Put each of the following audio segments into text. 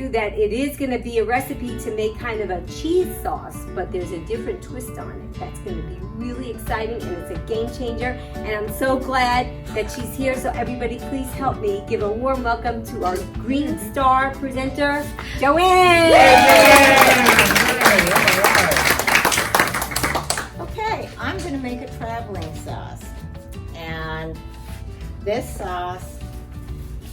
you that it is going to be a recipe to make kind of a cheese sauce, but there's a different twist on it. That's going to be really exciting, and it's a game changer. And I'm so glad that she's here. So everybody, please help me give a warm welcome to our Green Star presenter, Joanne. Okay, I'm going to make a traveling sauce, and this sauce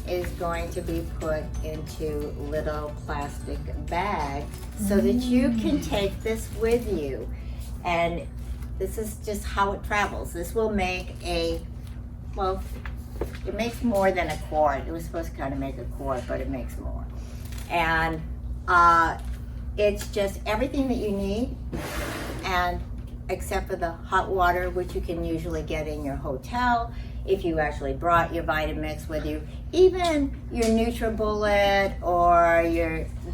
is going to be put into little plastic bags so that you can take this with you. And this is just how it travels. This will make it makes more than a quart. It was supposed to kind of make a quart, but it makes more. And it's just everything that you need, and except for the hot water, which you can usually get in your hotel if you actually brought your Vitamix with you. Even your NutriBullet or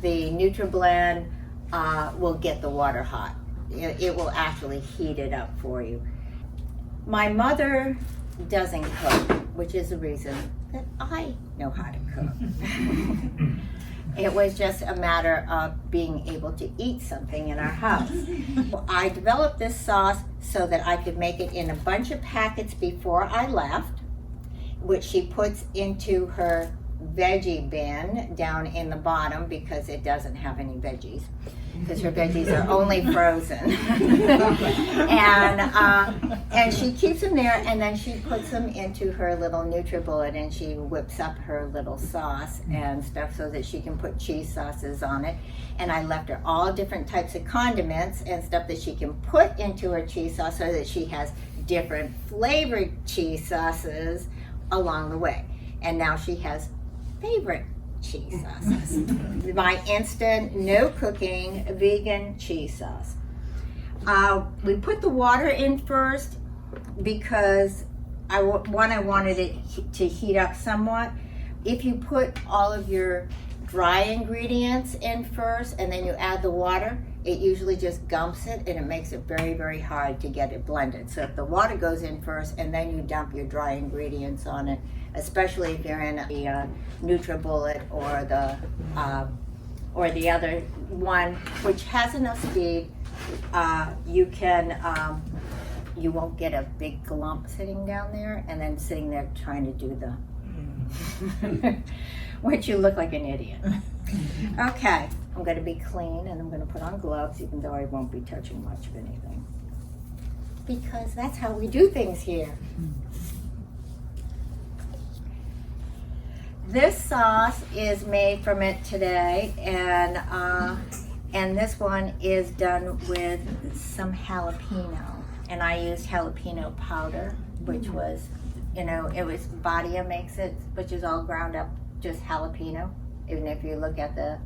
the NutriBlend will get the water hot. It will actually heat it up for you. My mother doesn't cook, which is the reason that I know how to cook. It was just a matter of being able to eat something in our house. I developed this sauce so that I could make it in a bunch of packets before I left, which she puts into her veggie bin down in the bottom because it doesn't have any veggies, because her veggies are only frozen. And she keeps them there, and then she puts them into her little NutriBullet, and she whips up her little sauce and stuff so that she can put cheese sauces on it. And I left her all different types of condiments and stuff that she can put into her cheese sauce so that she has different flavored cheese sauces along the way. And now she has favorite cheese sauces. My instant, no cooking, vegan cheese sauce. We put the water in first because I wanted it to heat up somewhat. If you put all of your dry ingredients in first and then you add the water, it usually just gumps it, and it makes it very, very hard to get it blended. So if the water goes in first and then you dump your dry ingredients on it, especially if you're in a NutriBullet or the other one, which has enough speed, you won't get a big glump sitting down there and then sitting there trying to do the, which you look like an idiot. Okay, I'm going to be clean, and I'm going to put on gloves, even though I won't be touching much of anything, because that's how we do things here. This sauce is made from it today, and this one is done with some jalapeno, and I used jalapeno powder, which was, it was Badia makes it, which is all ground up, just jalapeno. Even if you look at the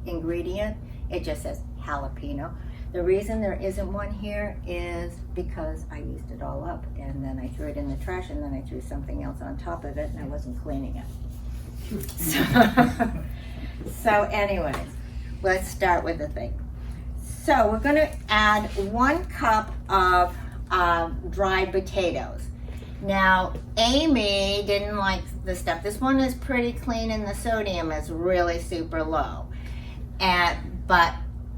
ingredient, it just says jalapeno. The reason there isn't one here is because I used it all up, and then I threw it in the trash, and then I threw something else on top of it, and I wasn't cleaning it. So anyways, let's start with the thing. So we're going to add 1 cup of dried potatoes. Now, Amy didn't like the stuff. This one is pretty clean, and the sodium is really super low.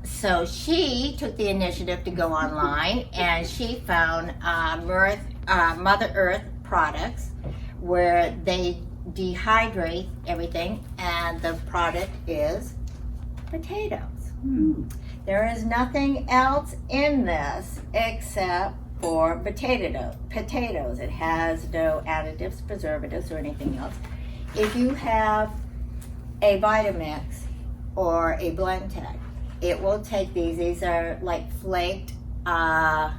So she took the initiative to go online, and she found Mother Earth products where they dehydrate everything, and the product is potatoes. There is nothing else in this except for potatoes. It has no additives, preservatives, or anything else. If you have a Vitamix or a Blendtec, it will take these. These are like flaked, a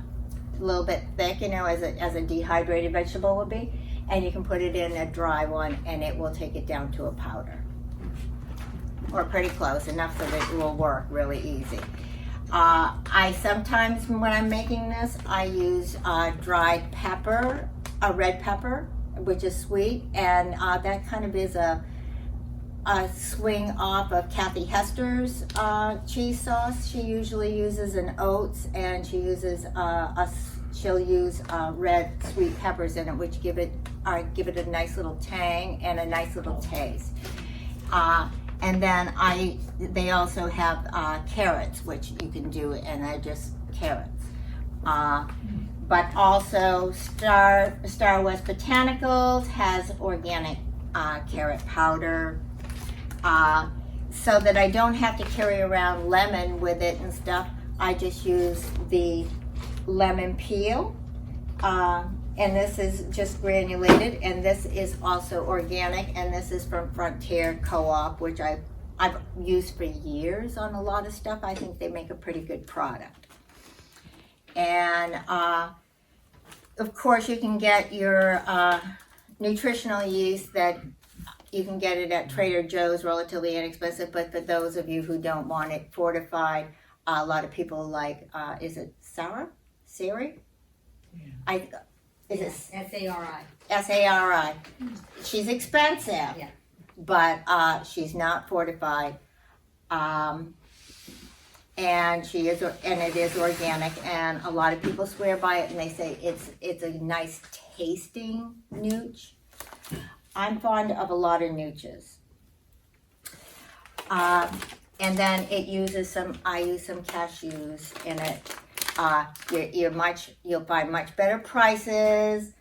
little bit thick, as a dehydrated vegetable would be, and you can put it in a dry one, and it will take it down to a powder, or pretty close, enough so that it will work really easy. I sometimes, when I'm making this, I use dried pepper, a red pepper, which is sweet, and that kind of is a swing off of Kathy Hester's cheese sauce. She usually uses an oats, and she uses she'll use red sweet peppers in it, which give it a nice little tang and a nice little taste. And then they also have carrots, which you can do, and they're just carrots. But also Star West Botanicals has organic carrot powder, so that I don't have to carry around lemon with it and stuff. I just use the lemon peel, and this is just granulated, and this is also organic, and this is from Frontier Co-op, which I've used for years on a lot of stuff. I think they make a pretty good product. And of course you can get your nutritional yeast that you can get it at Trader Joe's, relatively inexpensive, but for those of you who don't want it fortified, a lot of people like, is it Sarah? Sari? Yeah. Is it S-A-R-I. S-A-R-I. She's expensive, yeah, but she's not fortified. And it is organic, and a lot of people swear by it, and they say it's a nice tasting nooch. I'm fond of a lot of nooches. And then I use some cashews in it. You'll find much better prices.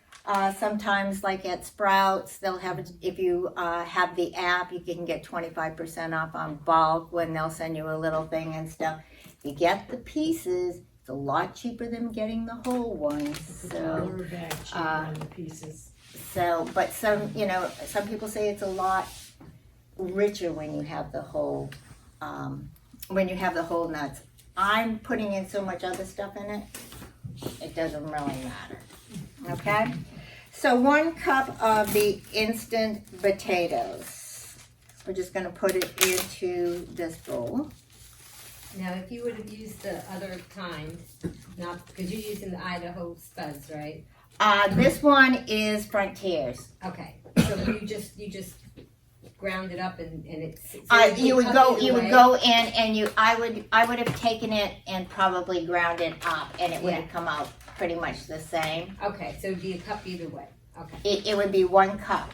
Sometimes, like at Sprouts, they'll have, if you have the app, you can get 25% off on bulk when they'll send you a little thing and stuff. If you get the pieces, it's a lot cheaper than getting the whole ones. So, the pieces. So, but some people say it's a lot richer when you have the whole, nuts. I'm putting in so much other stuff in it, it doesn't really matter. Okay? So 1 cup of the instant potatoes. We're just going to put it into this bowl. Now, if you would have used the other kind, not because you're using the Idaho Spuds, right? This one is Frontiers. Okay, so you just ground it up and it's. You would go in and I would have taken it and probably ground it up, and it would have come out pretty much the same. Okay, so it'd be a cup either way. Okay. It would be 1 cup.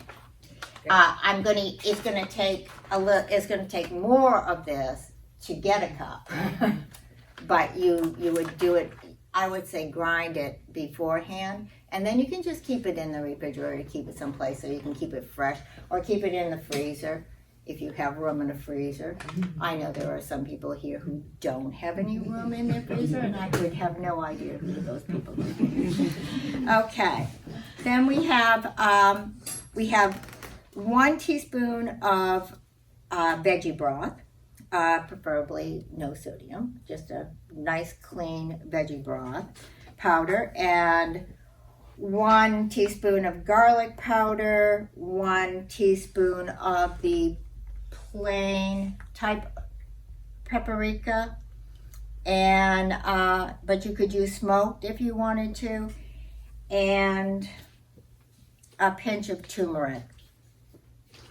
It's gonna take more of this to get a cup, but you would do it. I would say grind it beforehand, and then you can just keep it in the refrigerator, keep it someplace so you can keep it fresh, or keep it in the freezer if you have room in a freezer. I know there are some people here who don't have any room in their freezer, and I would have no idea who those people are. Okay, then we have 1 teaspoon of veggie broth. Preferably no sodium, just a nice clean veggie broth powder, and 1 teaspoon of garlic powder, 1 teaspoon of the plain type paprika, and but you could use smoked if you wanted to, and a pinch of turmeric.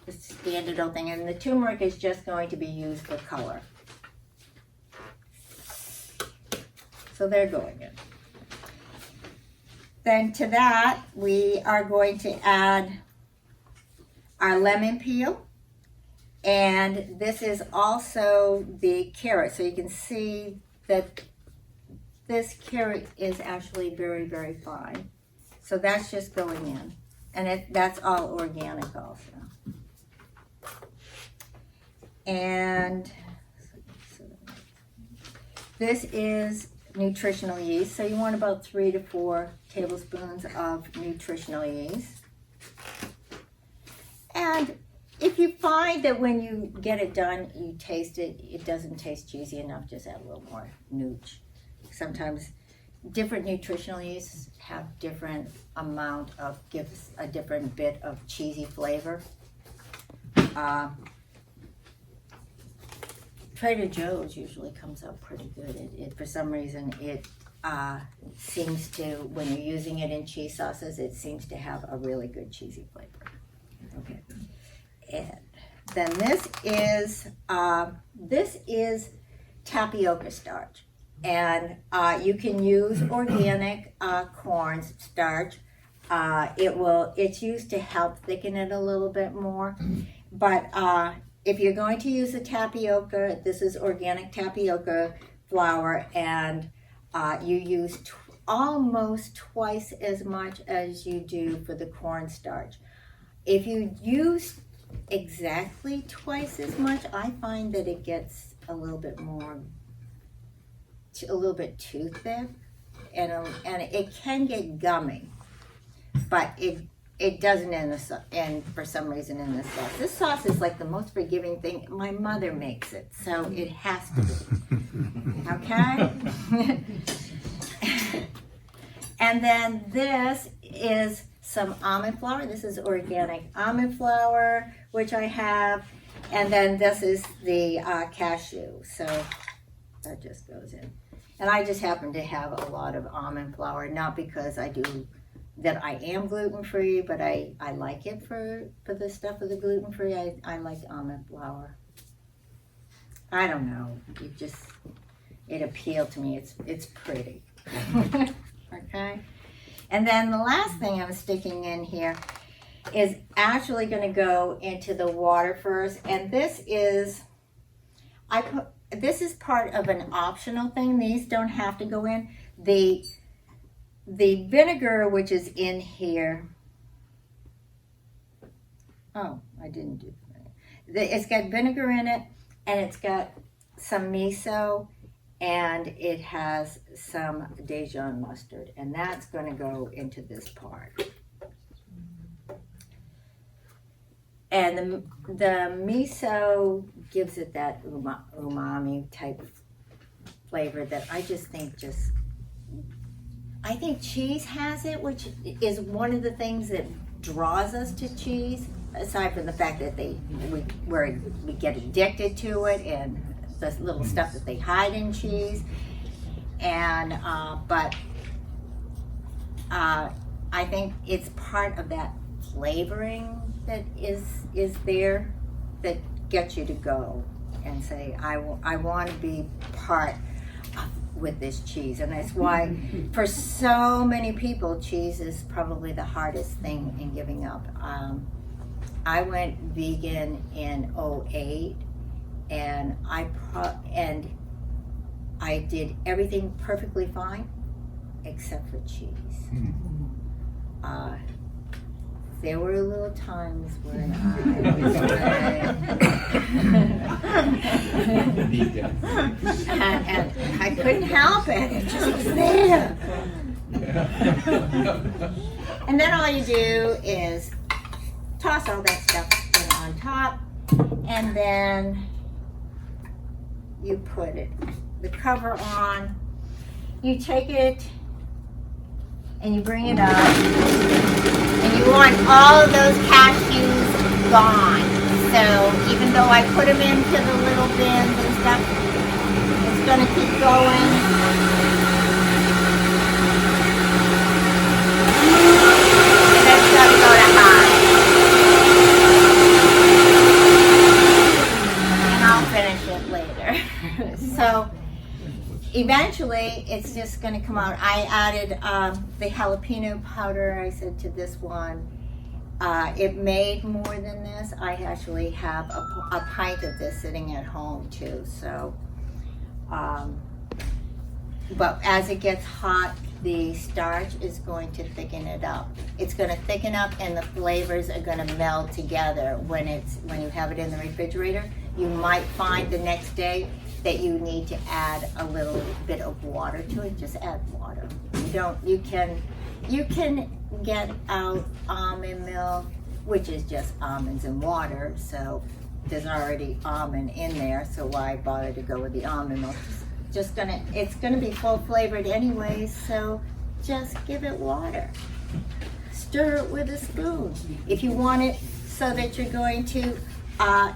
The standard old thing, and the turmeric is just going to be used for color. So they're going in. Then to that, we are going to add our lemon peel, and this is also the carrot. So you can see that this carrot is actually very, very fine. So that's just going in, and that's all organic also. And this is nutritional yeast, so you want about 3 to 4 tablespoons of nutritional yeast. And if you find that when you get it done, you taste it, it doesn't taste cheesy enough, just add a little more nooch. Sometimes different nutritional yeasts have different amount of, gives a different bit of cheesy flavor. Trader Joe's usually comes out pretty good. It for some reason, it seems to, when you're using it in cheese sauces, it seems to have a really good cheesy flavor. Okay. And then this is tapioca starch. And you can use organic corn starch. It's used to help thicken it a little bit more. But if you're going to use the tapioca, this is organic tapioca flour, and you use almost twice as much as you do for the cornstarch. If you use exactly twice as much, I find that it gets a little bit too thick, and it can get gummy, but it doesn't and for some reason in this sauce. This sauce is like the most forgiving thing. My mother makes it, so it has to be. Okay? And then this is some almond flour. This is organic almond flour, which I have. And then this is the cashew. So that just goes in. And I just happen to have a lot of almond flour, not because I am gluten-free, but I like it for the stuff of the gluten-free. I like almond flour. I don't know. It appealed to me. It's pretty. Okay. And then the last thing I'm sticking in here is actually going to go into the water first. And this is part of an optional thing. These don't have to go in. The vinegar, which is in here. Oh, I didn't do that. It's got vinegar in it, and it's got some miso, and it has some Dijon mustard, and that's going to go into this part. And the miso gives it that umami type flavor that I just think I think cheese has it, which is one of the things that draws us to cheese, aside from the fact that we get addicted to it and the little stuff that they hide in cheese. And but I think it's part of that flavoring that is there that gets you to go and say, I want to be part with this cheese. And that's why for so many people, cheese is probably the hardest thing in giving up. I went vegan in 2008, and I did everything perfectly fine except for cheese. There were little times when and I couldn't help it. It just was there. And then all you do is toss all that stuff on top, and then you put the cover on. You take it and you bring it up, and you want all of those cashews gone. So even though I put them into the little bins and stuff, it's going to keep going. And then it's going to go to high. And I'll finish it later. So eventually, it's just going to come out. I added the jalapeno powder, I said, to this one. It made more than this. I actually have a pint of this sitting at home, too. So, but as it gets hot, the starch is going to thicken it up. It's going to thicken up, and the flavors are going to meld together when you have it in the refrigerator. You might find the next day that you need to add a little bit of water to it. Just add water. You can get out almond milk, which is just almonds and water, so there's already almond in there, so why bother to go with the almond milk? It's gonna be full flavored anyways, so just give it water. Stir it with a spoon. If you want it so that you're going to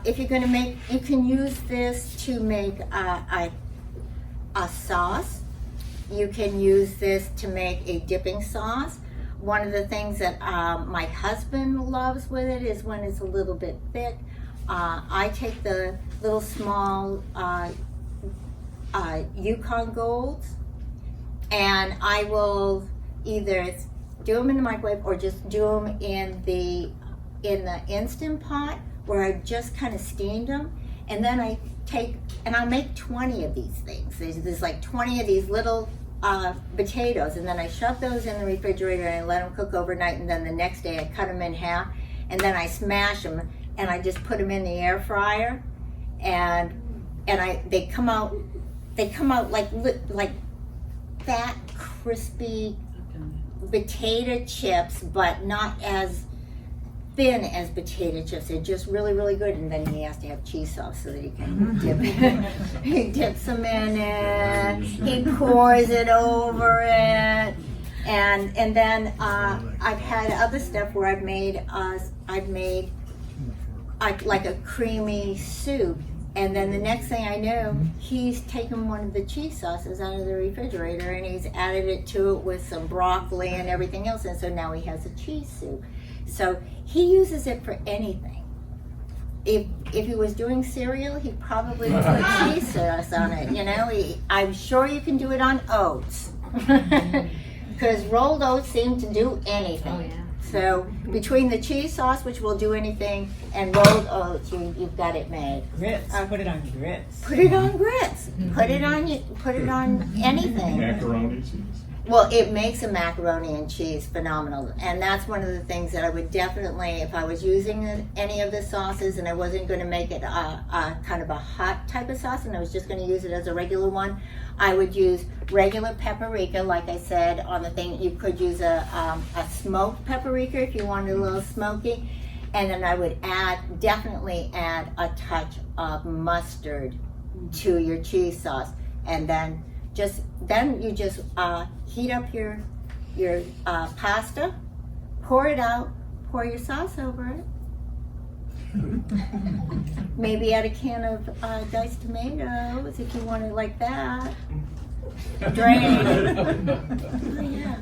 if you're going to make, you can use this to make a sauce. You can use this to make a dipping sauce. One of the things that my husband loves with it is when it's a little bit thick. I take the little small Yukon Golds, and I will either do them in the microwave or just do them in the Instant Pot, where I just kind of steamed them, and then I take, and I'll make 20 of these things. There's like 20 of these little potatoes, and then I shove those in the refrigerator and I let them cook overnight, and then the next day I cut them in half, and then I smash them, and I just put them in the air fryer, and they come out like fat, crispy potato chips, but not as thin as potato chips. They're just really, really good. And then he has to have cheese sauce so that he can dip it. He dips them in it. He pours it over it. And then I've had other stuff where I've made like a creamy soup. And then the next thing I know, he's taken one of the cheese sauces out of the refrigerator and he's added it to it with some broccoli and everything else. And so now he has a cheese soup. So he uses it for anything. If he was doing cereal, he'd probably put cheese sauce on it. You know, I'm sure you can do it on oats. Because rolled oats seem to do anything. Oh, yeah. So between the cheese sauce, which will do anything, and rolled oats, you've got it made. Grits. Put it on grits. Put it on grits. Put it on anything. Macaroni cheese. Well, it makes a macaroni and cheese phenomenal, and that's one of the things that I would definitely, if I was using any of the sauces and I wasn't going to make it a kind of a hot type of sauce and I was just going to use it as a regular one, I would use regular paprika, like I said on the thing. You could use a smoked paprika if you wanted a little smoky, and then I would definitely add a touch of mustard to your cheese sauce, and then you just heat up your pasta, pour it out, pour your sauce over it. Maybe add a can of diced tomatoes if you want it like that. Drain it. Oh, yeah.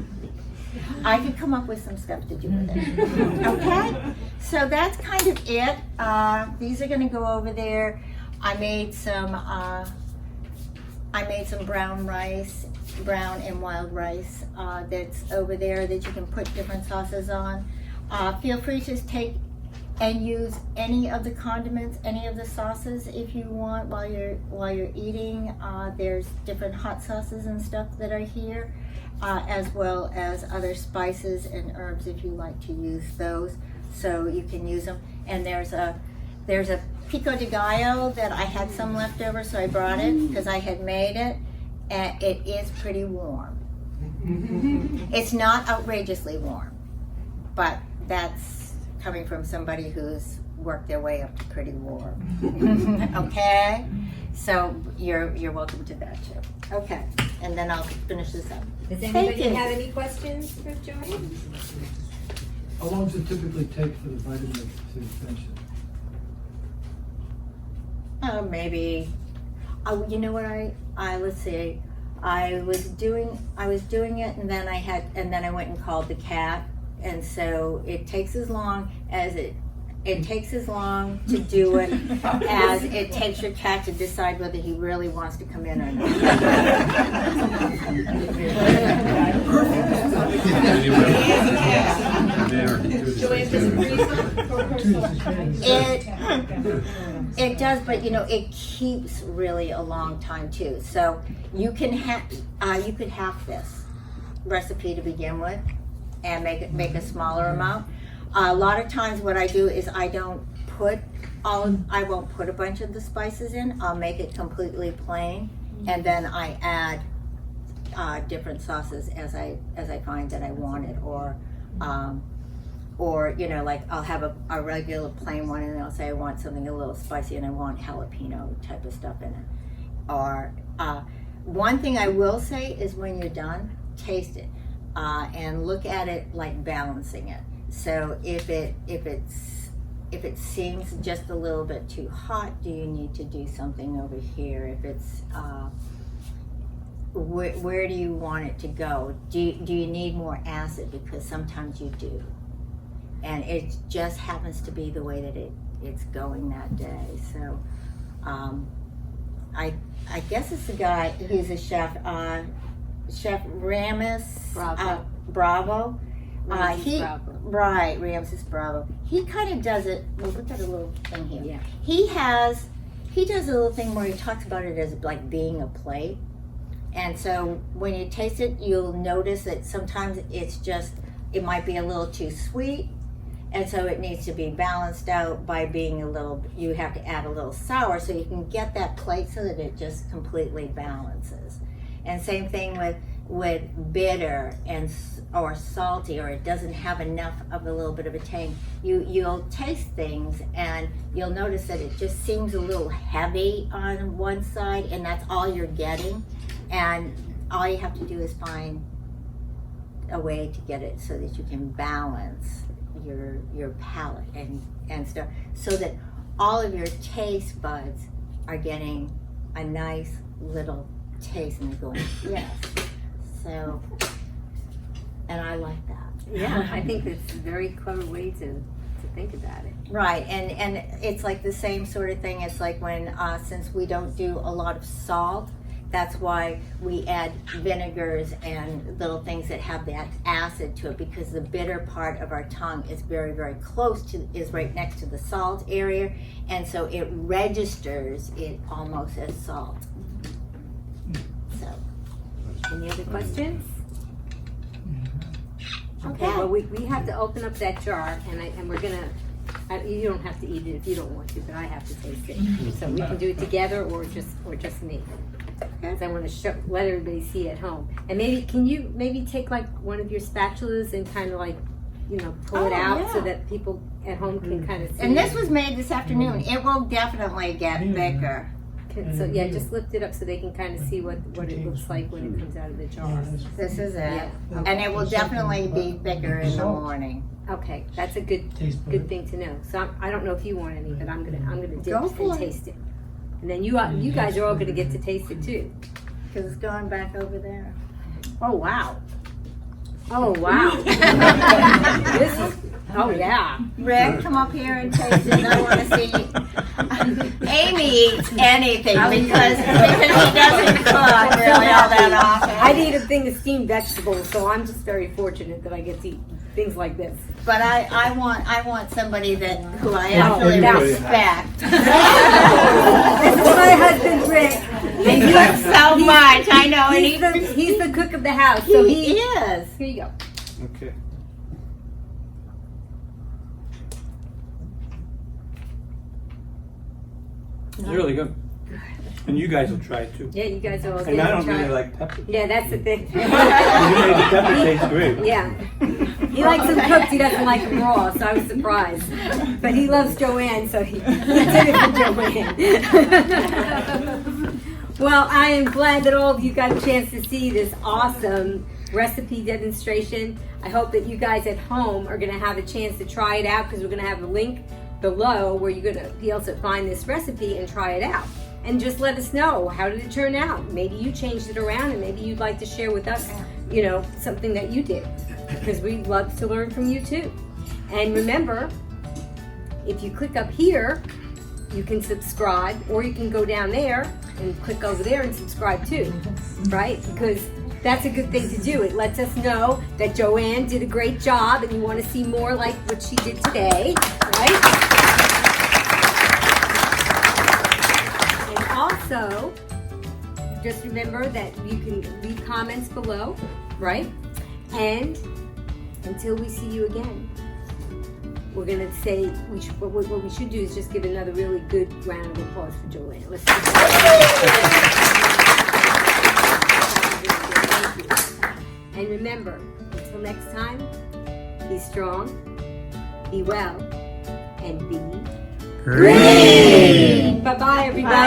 I could come up with some stuff to do with it. Okay? So that's kind of it. These are going to go over there. I made some brown and wild rice that's over there that you can put different sauces on. Feel free to take and use any of the condiments, any of the sauces if you want while you're eating. There's different hot sauces and stuff that are here, as well as other spices and herbs if you like to use those. So you can use them. And there's a pico de gallo that I had some left over, so I brought it because I had made it, and it is pretty warm. It's not outrageously warm, but that's coming from somebody who's worked their way up to pretty warm. Okay? So you're welcome to that too. Okay, and then I'll finish this up. Does anybody have any questions for Joy? How long does it typically take for the vitamin to finish it? Maybe. Oh, you know what? Let's see. I was doing it, and then I went and called the cat, and so it takes as long to do it as it takes your cat to decide whether he really wants to come in or not. It does, but it keeps really a long time too. So you could have this recipe to begin with, and make a smaller amount. A lot of times, what I do is I won't put a bunch of the spices in. I'll make it completely plain, and then I add different sauces as I find that I want it, or like I'll have a regular plain one, and I'll say I want something a little spicy, and I want jalapeno type of stuff in it. Or one thing I will say is when you're done, taste it and look at it like balancing it. So if it seems just a little bit too hot, do you need to do something over here? If it's where do you want it to go? Do you need more acid? Because sometimes you do, and it just happens to be the way that it's going that day. So I guess it's the guy who's a chef, Chef Ramis Bravo. Bravo. Ramses Bravo. He kind of does it. Well, look at a little thing here. Yeah. He does a little thing where he talks about it as like being a plate. And so when you taste it, you'll notice that sometimes it might be a little too sweet. And so it needs to be balanced out by you have to add a little sour so you can get that plate so that it just completely balances. And same thing with bitter or salty, or it doesn't have enough of a little bit of a tang. You'll taste things and you'll notice that it just seems a little heavy on one side, and that's all you're getting. And all you have to do is find a way to get it so that you can balance your palate and stuff, so that all of your taste buds are getting a nice little taste, and they're going, yes. So, and I like that. Yeah, I think it's a very clever way to think about it. Right, and it's like the same sort of thing. It's like when, since we don't do a lot of salt, that's why we add vinegars and little things that have that acid to it, because the bitter part of our tongue is very, very is right next to the salt area, and so it registers it almost as salt. So, Any other questions? Okay, Okay. well, we have to open up that jar, and we're gonna, you don't have to eat it if you don't want to, but I have to taste it. So we can do it together or just me. Because I want to let everybody see at home. And can you take like one of your spatulas and kind of like, pull it out so that people at home can kind of see. and this was made this afternoon. It will definitely get thicker. So yeah, just lift it up so they can kind of see what it looks like when it comes out of the jar. This is it. Yeah. And it will definitely be thicker in the morning. Okay, that's a good thing to know. So I don't know if you want any, but I'm gonna dip Go for and it. taste it. And then you guys are all gonna get to taste it too. Because it's going back over there. Oh wow. Oh wow. This is, oh yeah. Rick, come up here and taste it. I want to see. Amy eats anything because she doesn't cook really all that often. I'd eat a thing of steamed vegetables, so I'm just very fortunate that I get to eat things like this. But I want somebody who I actually respect. This is my husband Rick. He cooks so much, I know. And He's the cook of the house, so he is. Here you go. Okay. It's really good. And you guys will try it too. Yeah, you guys are all And I don't try really it. like pepper. Yeah, that's the thing. You made the pepper taste great. Yeah. He likes them cooked, he doesn't like them raw, so I was surprised. But he loves Joanne, so he did it for Joanne. Well, I am glad that all of you got a chance to see this awesome recipe demonstration. I hope that you guys at home are going to have a chance to try it out, because we're going to have a link below where you're going to be able to find this recipe and try it out. And just let us know, how did it turn out? Maybe you changed it around, and maybe you'd like to share with us, something that you did, because we'd love to learn from you too. And remember, if you click up here, you can subscribe, or you can go down there and click over there and subscribe too, right? Because that's a good thing to do. It lets us know that Joanne did a great job and you want to see more like what she did today, right? And also, just remember that you can leave comments below, right? And until we see you again, we're going to say, what we should do is just give another really good round of applause for Joanne. Let's do that. And remember, until next time, be strong, be well, and be green. Bye-bye, everybody.